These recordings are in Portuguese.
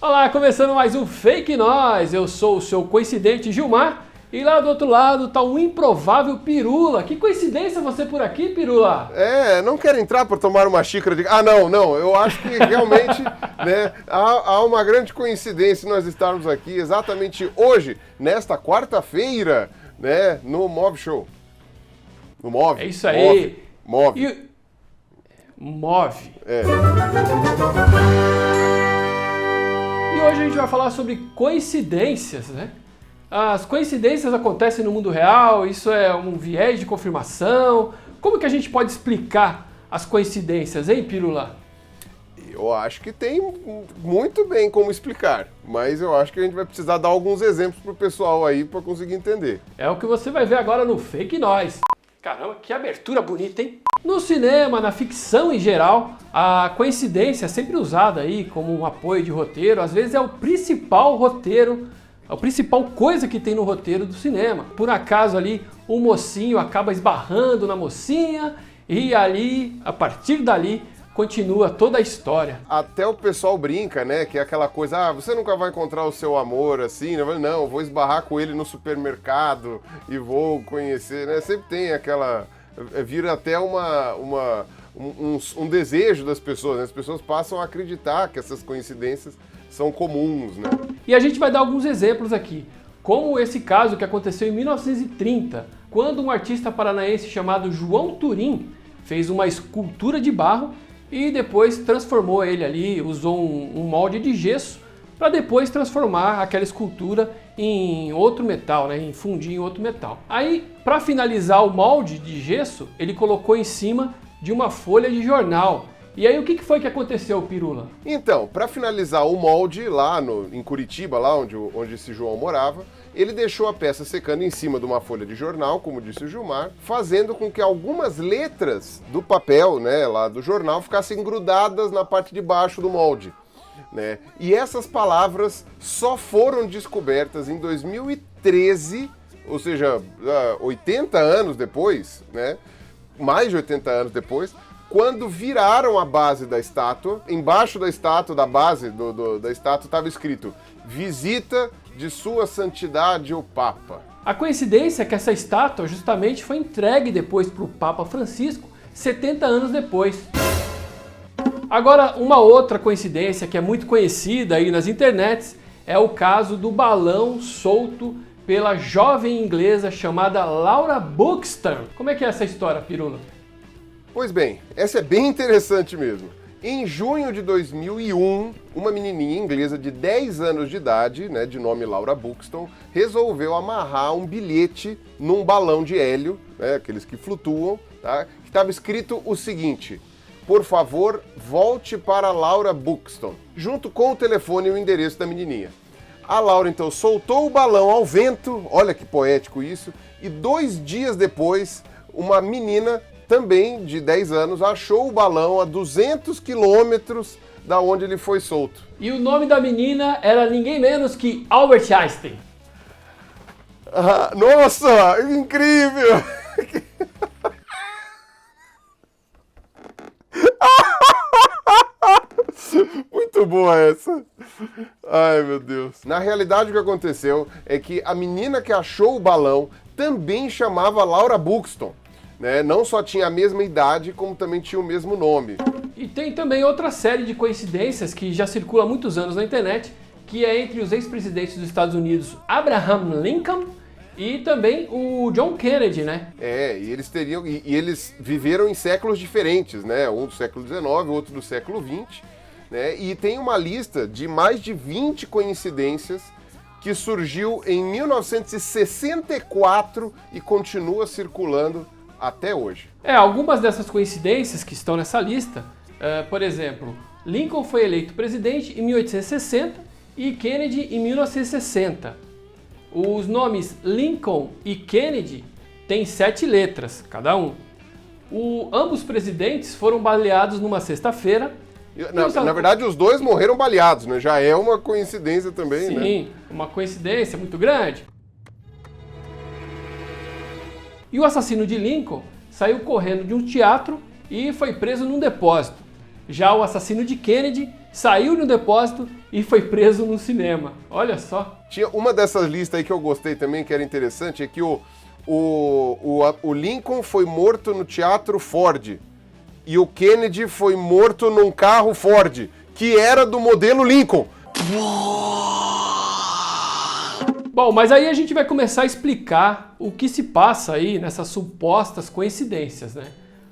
Olá, começando mais um Fake Nós. Eu sou o seu coincidente Gilmar e lá do outro lado tá um improvável Pirula. Que coincidência você por aqui, Pirula? Não quero entrar para tomar uma xícara de... não, eu acho que realmente há uma grande coincidência nós estarmos aqui exatamente hoje, nesta quarta-feira, no Move Show. No Move. É isso aí. Move. Move. E hoje a gente vai falar sobre coincidências, né? As coincidências acontecem no mundo real, isso é um viés de confirmação. Como que a gente pode explicar as coincidências, hein, Pirula? Eu acho que tem muito bem como explicar, mas eu acho que a gente vai precisar dar alguns exemplos pro pessoal aí para conseguir entender. É o que você vai ver agora no Fake Nós. Caramba, que abertura bonita, hein? No cinema, na ficção em geral, a coincidência é sempre usada aí como um apoio de roteiro. Às vezes é o principal roteiro, a principal coisa que tem no roteiro do cinema. Por acaso ali, o mocinho acaba esbarrando na mocinha e ali, a partir dali, continua toda a história. Até o pessoal brinca, que é aquela coisa, você nunca vai encontrar o seu amor assim, né? Não, vou esbarrar com ele no supermercado e vou conhecer, né? Sempre tem aquela... Vira até um desejo das pessoas, né? As pessoas passam a acreditar que essas coincidências são comuns, né? E a gente vai dar alguns exemplos aqui, como esse caso que aconteceu em 1930, quando um artista paranaense chamado João Turim fez uma escultura de barro e depois transformou ele ali, usou um molde de gesso para depois transformar aquela escultura em outro metal, em fundir em outro metal. Aí, para finalizar o molde de gesso, ele colocou em cima de uma folha de jornal. E aí, o que foi que aconteceu, Pirula? Então, para finalizar o molde lá em Curitiba, lá onde esse João morava, ele deixou a peça secando em cima de uma folha de jornal, como disse o Gilmar, fazendo com que algumas letras do papel, lá do jornal, ficassem grudadas na parte de baixo do molde. E essas palavras só foram descobertas em 2013, ou seja, 80 anos depois, mais de 80 anos depois, quando viraram a base da estátua. Embaixo da estátua, da base da estátua, estava escrito: Visita de Sua Santidade o Papa. A coincidência é que essa estátua justamente foi entregue depois para o Papa Francisco, 70 anos depois. Agora, uma outra coincidência que é muito conhecida aí nas internets é o caso do balão solto pela jovem inglesa chamada Laura Buxton. Como é que é essa história, Pirula? Pois bem, essa é bem interessante mesmo. Em junho de 2001, uma menininha inglesa de 10 anos de idade, de nome Laura Buxton, resolveu amarrar um bilhete num balão de hélio, aqueles que flutuam, que estava escrito o seguinte: por favor, volte para Laura Buxton, junto com o telefone e o endereço da menininha. A Laura, então, soltou o balão ao vento, olha que poético isso, e 2 dias depois, uma menina, também de 10 anos, achou o balão a 200 quilômetros da onde ele foi solto. E o nome da menina era ninguém menos que Albert Einstein. Nossa, incrível! Muito boa essa. Ai, meu Deus. Na realidade, o que aconteceu é que a menina que achou o balão também chamava Laura Buxton. Não só tinha a mesma idade, como também tinha o mesmo nome. E tem também outra série de coincidências que já circula há muitos anos na internet, que é entre os ex-presidentes dos Estados Unidos, Abraham Lincoln, e também o John Kennedy, e eles viveram em séculos diferentes, um do século XIX, outro do século XX, e tem uma lista de mais de 20 coincidências que surgiu em 1964 e continua circulando até hoje. Algumas dessas coincidências que estão nessa lista, por exemplo, Lincoln foi eleito presidente em 1860 e Kennedy em 1960. Os nomes Lincoln e Kennedy têm 7 letras, cada um. Ambos presidentes foram baleados numa sexta-feira. Na verdade, os dois morreram baleados, Já é uma coincidência também, Sim, uma coincidência muito grande. E o assassino de Lincoln saiu correndo de um teatro e foi preso num depósito. Já o assassino de Kennedy saiu no depósito e foi preso no cinema. Olha só. Tinha uma dessas listas aí que eu gostei também, que era interessante, é que o Lincoln foi morto no Teatro Ford e o Kennedy foi morto num carro Ford, que era do modelo Lincoln. Bom, mas aí a gente vai começar a explicar o que se passa aí nessas supostas coincidências, né?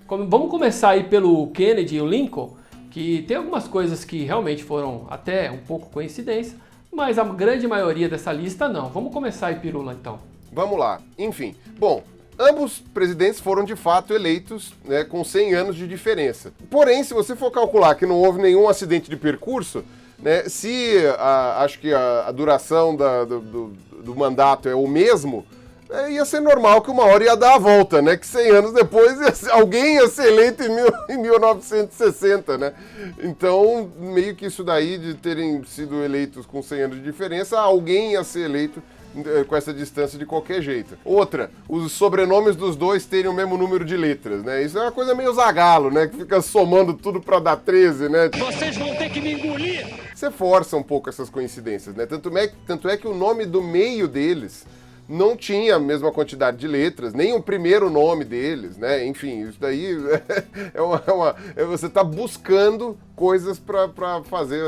Vamos começar aí pelo Kennedy e o Lincoln, que tem algumas coisas que realmente foram até um pouco coincidência, mas a grande maioria dessa lista não. Vamos começar aí, Pirula, então. Vamos lá. Enfim, bom, ambos presidentes foram de fato eleitos, né, com 100 anos de diferença. Porém, se você for calcular que não houve nenhum acidente de percurso, né, acho que a duração do mandato é o mesmo, ia ser normal que uma hora ia dar a volta, né? Que 100 anos depois alguém ia ser eleito em 1960, né? Então, meio que isso daí de terem sido eleitos com 100 anos de diferença, alguém ia ser eleito com essa distância de qualquer jeito. Outra, os sobrenomes dos dois terem o mesmo número de letras, né? Isso é uma coisa meio Zagalo, né? Que fica somando tudo pra dar 13, né? Vocês vão ter que me engolir! Você força um pouco essas coincidências, né? Tanto é que o nome do meio deles não tinha a mesma quantidade de letras, nem o primeiro nome deles, né? Enfim, isso daí você está buscando coisas para fazer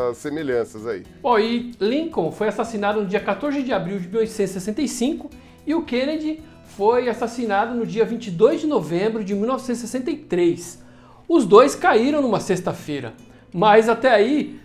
as semelhanças aí. Bom, e Lincoln foi assassinado no dia 14 de abril de 1865 e o Kennedy foi assassinado no dia 22 de novembro de 1963. Os dois caíram numa sexta-feira, mas até aí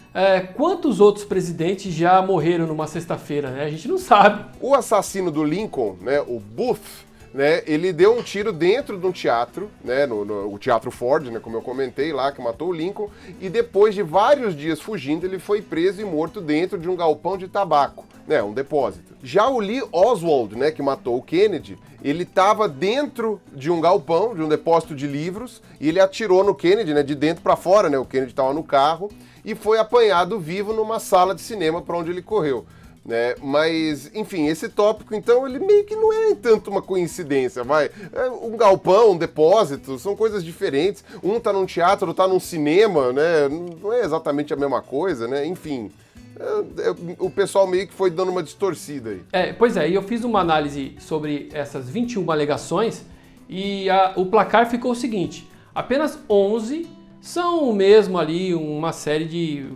quantos outros presidentes já morreram numa sexta-feira, né? A gente não sabe. O assassino do Lincoln, né, o Booth, né, ele deu um tiro dentro de um teatro, né, no Teatro Ford, né, como eu comentei lá, que matou o Lincoln, e depois de vários dias fugindo, ele foi preso e morto dentro de um galpão de tabaco, né, um depósito. Já o Lee Oswald, né, que matou o Kennedy, ele estava dentro de um galpão, de um depósito de livros, e ele atirou no Kennedy, né, de dentro para fora, né, o Kennedy estava no carro, e foi apanhado vivo numa sala de cinema para onde ele correu, né? Mas, enfim, esse tópico, então, ele meio que não é tanto uma coincidência, vai. Um galpão, um depósito, são coisas diferentes. Um tá num teatro, outro tá num cinema, né? Não é exatamente a mesma coisa, né? Enfim, o pessoal meio que foi dando uma distorcida aí. Pois é, e eu fiz uma análise sobre essas 21 alegações e o placar ficou o seguinte: apenas 11 são mesmo ali uma série de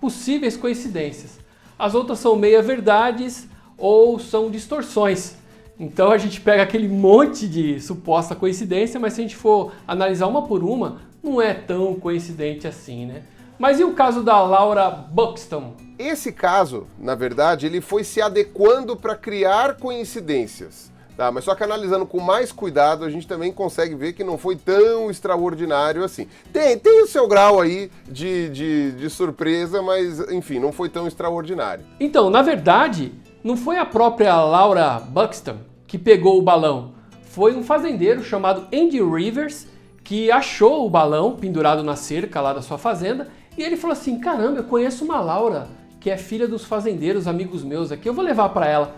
possíveis coincidências. As outras são meia-verdades ou são distorções. Então a gente pega aquele monte de suposta coincidência, mas se a gente for analisar uma por uma, não é tão coincidente assim, né? Mas e o caso da Laura Buxton? Esse caso, na verdade, ele foi se adequando para criar coincidências. Tá, mas só que analisando com mais cuidado, a gente também consegue ver que não foi tão extraordinário assim. Tem o seu grau aí de surpresa, mas enfim, não foi tão extraordinário. Então, na verdade, não foi a própria Laura Buxton que pegou o balão. Foi um fazendeiro chamado Andy Rivers que achou o balão pendurado na cerca lá da sua fazenda e ele falou assim: caramba, eu conheço uma Laura que é filha dos fazendeiros, amigos meus aqui, eu vou levar para ela.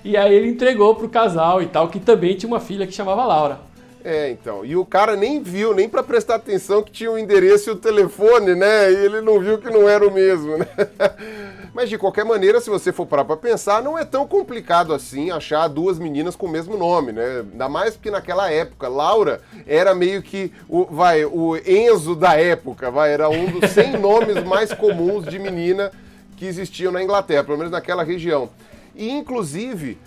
E aí ele entregou pro casal e tal, que também tinha uma filha que chamava Laura. Então, e o cara nem viu, nem para prestar atenção que tinha o endereço e o telefone, né? E ele não viu que não era o mesmo, né? Mas de qualquer maneira, se você for parar pra pensar, não é tão complicado assim achar duas meninas com o mesmo nome, né? Ainda mais porque naquela época, Laura era meio que o Enzo da época, era um dos 100 nomes mais comuns de menina que existiam na Inglaterra, pelo menos naquela região. E, inclusive,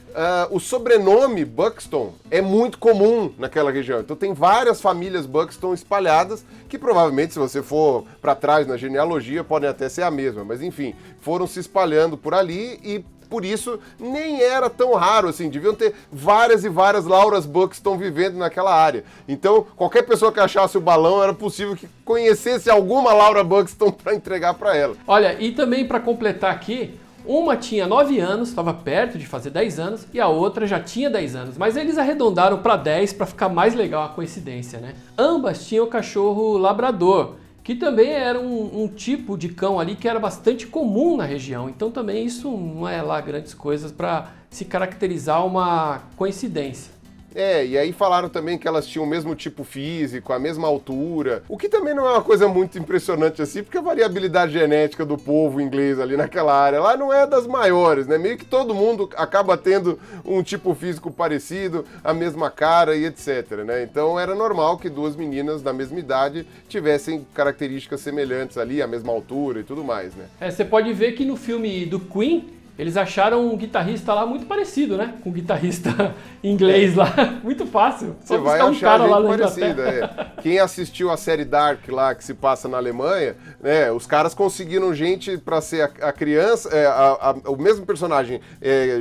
o sobrenome Buxton é muito comum naquela região. Então tem várias famílias Buxton espalhadas, que provavelmente, se você for para trás na genealogia, podem até ser a mesma. Mas, enfim, foram se espalhando por ali e, por isso, nem era tão raro assim. Deviam ter várias e várias Lauras Buxton vivendo naquela área. Então, qualquer pessoa que achasse o balão, era possível que conhecesse alguma Laura Buxton para entregar para ela. Olha, e também para completar aqui, uma tinha 9 anos, estava perto de fazer 10 anos, e a outra já tinha 10 anos, mas eles arredondaram para 10 para ficar mais legal a coincidência, né? Ambas tinham o cachorro labrador, que também era um tipo de cão ali que era bastante comum na região, então também isso não é lá grandes coisas para se caracterizar uma coincidência. E aí falaram também que elas tinham o mesmo tipo físico, a mesma altura, o que também não é uma coisa muito impressionante assim, porque a variabilidade genética do povo inglês ali naquela área lá não é das maiores, né? Meio que todo mundo acaba tendo um tipo físico parecido, a mesma cara e etc, né? Então era normal que duas meninas da mesma idade tivessem características semelhantes ali, a mesma altura e tudo mais, né? Você pode ver que no filme do Queen, eles acharam um guitarrista lá muito parecido, né? Com um guitarrista inglês lá. Muito fácil. Você vai achar gente parecida. Quem assistiu a série Dark lá, que se passa na Alemanha, né? Os caras conseguiram gente para ser a criança, o mesmo personagem,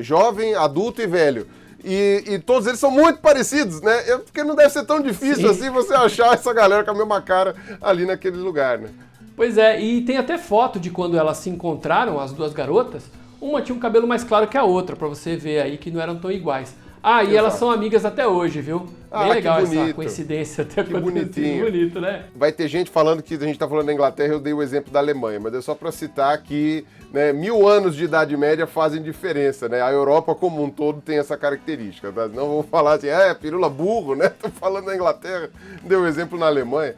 jovem, adulto e velho. E todos eles são muito parecidos, né? Porque não deve ser tão difícil assim você achar essa galera com a mesma cara ali naquele lugar, né? Pois é, e tem até foto de quando elas se encontraram, as duas garotas. Uma tinha um cabelo mais claro que a outra, pra você ver aí que não eram tão iguais. E Exato. Elas são amigas até hoje, viu? Bem legal essa coincidência. Até que bonitinho. Bonito, né? Vai ter gente falando que a gente tá falando da Inglaterra, eu dei o exemplo da Alemanha, mas é só pra citar que, né, 1000 anos de Idade Média fazem diferença, né? A Europa como um todo tem essa característica, tá? Não vou falar assim, pirula burro, né? Tô falando da Inglaterra, dei o exemplo na Alemanha.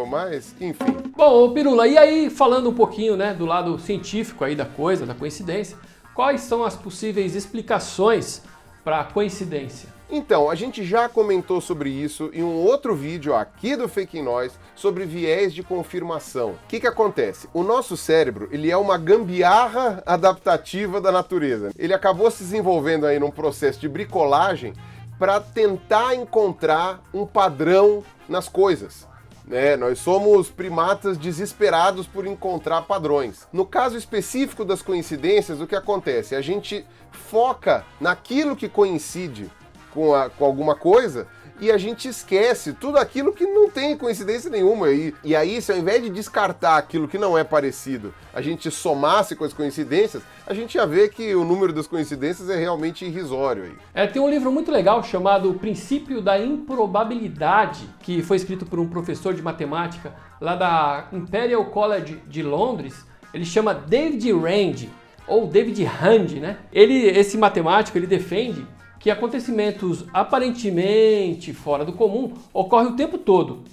Mas, enfim. Bom, Pirula, e aí falando um pouquinho, né, do lado científico aí da coisa, da coincidência, quais são as possíveis explicações para a coincidência? Então, a gente já comentou sobre isso em um outro vídeo aqui do Fake Noise sobre viés de confirmação. O que acontece? O nosso cérebro, ele é uma gambiarra adaptativa da natureza. Ele acabou se desenvolvendo aí num processo de bricolagem para tentar encontrar um padrão nas coisas. Nós somos primatas desesperados por encontrar padrões. No caso específico das coincidências, o que acontece? A gente foca naquilo que coincide com alguma coisa e a gente esquece tudo aquilo que não tem coincidência nenhuma. E aí, se ao invés de descartar aquilo que não é parecido, a gente somasse com as coincidências, a gente ia ver que o número das coincidências é realmente irrisório aí. Tem um livro muito legal chamado O Princípio da Improbabilidade, que foi escrito por um professor de matemática lá da Imperial College de Londres. Ele chama David Rand, ou David Rand, né? Esse matemático, ele defende que acontecimentos aparentemente fora do comum ocorrem o tempo todo.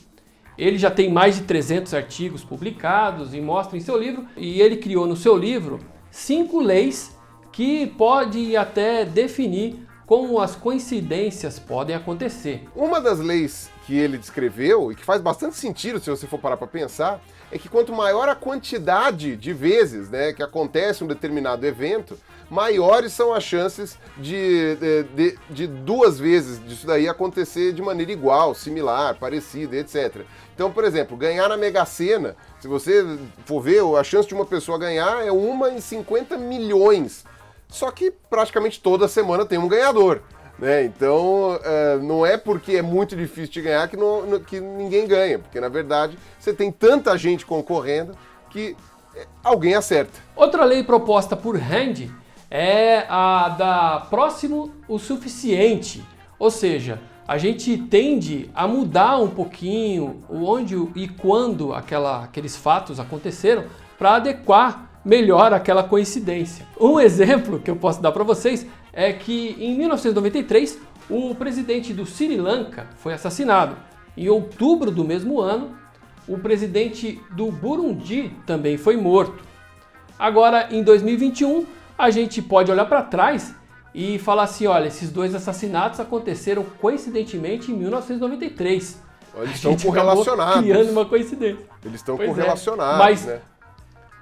Ele já tem mais de 300 artigos publicados e mostra em seu livro, e ele criou no seu livro 5 leis que podem até definir como as coincidências podem acontecer. Uma das leis que ele descreveu, e que faz bastante sentido se você for parar para pensar, é que quanto maior a quantidade de vezes, né, que acontece um determinado evento, maiores são as chances de 2 vezes disso daí acontecer de maneira igual, similar, parecida, etc. Então, por exemplo, ganhar na Mega Sena, se você for ver, a chance de uma pessoa ganhar é 1 em 50 milhões. Só que praticamente toda semana tem um ganhador. Então, não é porque é muito difícil de ganhar que ninguém ganha, porque na verdade você tem tanta gente concorrendo que alguém acerta. Outra lei proposta por Rand é a da próximo o suficiente, ou seja, a gente tende a mudar um pouquinho onde e quando aqueles fatos aconteceram para adequar melhor aquela coincidência. Um exemplo que eu posso dar para vocês é que em 1993 o presidente do Sri Lanka foi assassinado. Em outubro do mesmo ano, o presidente do Burundi também foi morto. Agora, em 2021, a gente pode olhar para trás e falar assim, olha, esses 2 assassinatos aconteceram coincidentemente em 1993. Eles estão correlacionados. Criando uma coincidência. Eles estão correlacionados, né?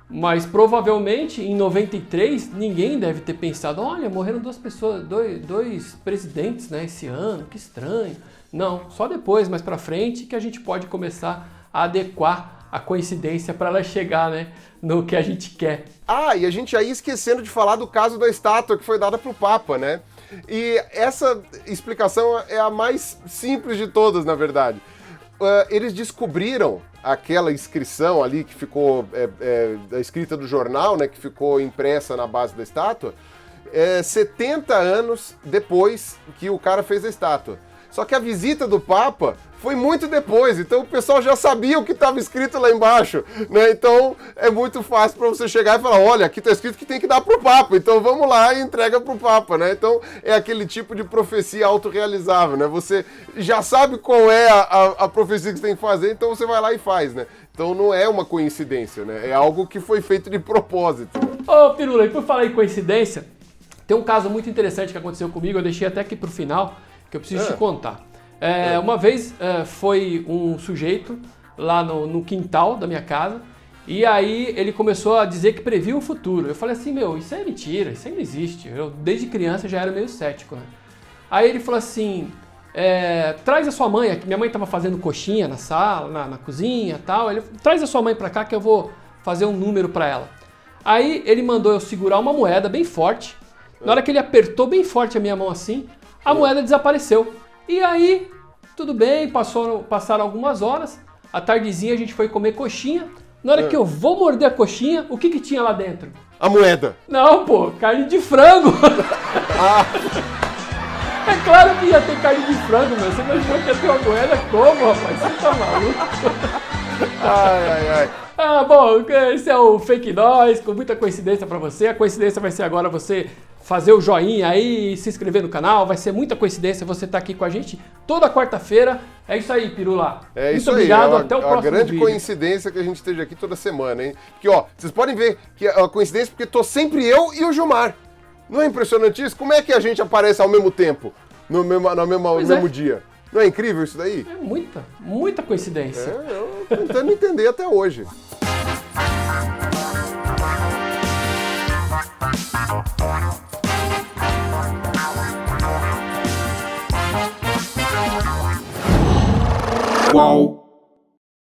Mas provavelmente em 93 ninguém deve ter pensado, olha, morreram 2 pessoas, dois presidentes, né, esse ano, que estranho. Não, só depois, mais pra frente, que a gente pode começar a adequar a coincidência para ela chegar, né, no que a gente quer. E a gente já ia esquecendo de falar do caso da estátua que foi dada pro Papa, né? E essa explicação é a mais simples de todas, na verdade. Eles descobriram aquela inscrição ali que ficou, a escrita do jornal, né, que ficou impressa na base da estátua, 70 anos depois que o cara fez a estátua. Só que a visita do Papa foi muito depois, então o pessoal já sabia o que estava escrito lá embaixo, né? Então é muito fácil para você chegar e falar, olha, aqui está escrito que tem que dar para o Papa, então vamos lá e entrega para o Papa, né? Então é aquele tipo de profecia autorrealizável, né? Você já sabe qual é a profecia que você tem que fazer, então você vai lá e faz, né? Então não é uma coincidência, né? É algo que foi feito de propósito. Ô, Pirula, e por falar em coincidência, tem um caso muito interessante que aconteceu comigo, eu deixei até aqui pro final, que eu preciso te contar. Uma vez foi um sujeito lá no quintal da minha casa, e aí ele começou a dizer que previa o futuro. Eu falei assim, meu, isso é mentira, isso aí não existe. Eu desde criança já era meio cético, né? Aí ele falou assim, traz a sua mãe, aqui minha mãe estava fazendo coxinha na sala, na cozinha e tal, ele traz a sua mãe pra cá que eu vou fazer um número pra ela. Aí ele mandou eu segurar uma moeda bem forte, na hora que ele apertou bem forte a minha mão assim, a moeda desapareceu. E aí, tudo bem, passaram algumas horas, à tardezinha a gente foi comer coxinha. Na hora que eu vou morder a coxinha, o que tinha lá dentro? A moeda. Não, pô, carne de frango. É claro que ia ter carne de frango, meu. Você imaginou que ia ter uma moeda como, rapaz? Você tá maluco? Ai. Ah, bom, esse é o Fake Nós, com muita coincidência pra você. A coincidência vai ser agora você fazer o joinha aí, se inscrever no canal. Vai ser muita coincidência você estar aqui com a gente toda quarta-feira. É isso aí, Pirula. É muito isso obrigado, aí. até o próximo vídeo. É uma grande vídeo. coincidência que a gente esteja aqui toda semana, hein? Porque, ó, vocês podem ver que é uma coincidência porque tô sempre eu e o Gilmar. Não é impressionante isso? Como é que a gente aparece ao mesmo tempo, no mesmo dia? Não é incrível isso daí? É muita coincidência. Eu tô tentando entender até hoje. Qual?